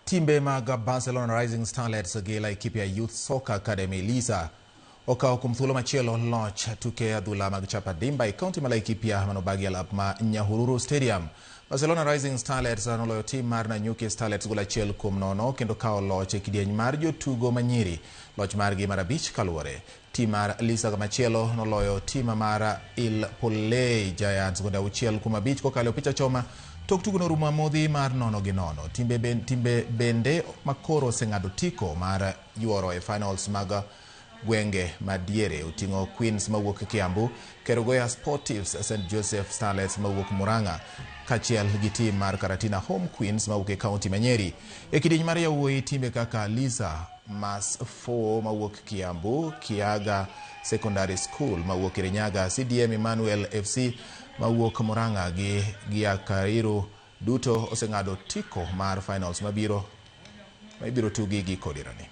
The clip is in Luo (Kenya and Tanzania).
Timbe mag Barcelona Rising Starlets gi Laikipia Youth Soccer Academy LYSA okawo kuom thuolo machielo loch tuke adhula mag Chapa Dimba e kaunti ma Laikipia manobagi alap ma Nyahururu Stadium. Barcelona Rising Starlets noloyo tim mar Nanyuki Starlets goal 1-0 kendo kawo loch e kidieny mar jotugo manyiri. Loch margi mar abich kaluwore. Tim mar LYSA machielo noloyo tim mar Il Polei Giants goal 6-5 kokalo picha choma tok tugo no rumo modhi mar 0-0. Timbe bende makoro seng'ado tiko mar yuoro e finals mag gwenge madiere utingo Queens mawuok Kiambu, Kerugoya Sportives St Joseph Starlets mawuok Murang'a kachiel gi tim mar Karatina Home Queens mawuok e kaunti Manyeri. E kidieny mar yawuoyi timbe kaka LYSA Mas 4 mawuok Kiambu, Kiaga Secondary School mawuok Kirinyaga, CDM Emmanuel FC mawuok Murang'a gi Giakariru duto oseng'ado tiko mar finals mabiro tugi gi Kodirani.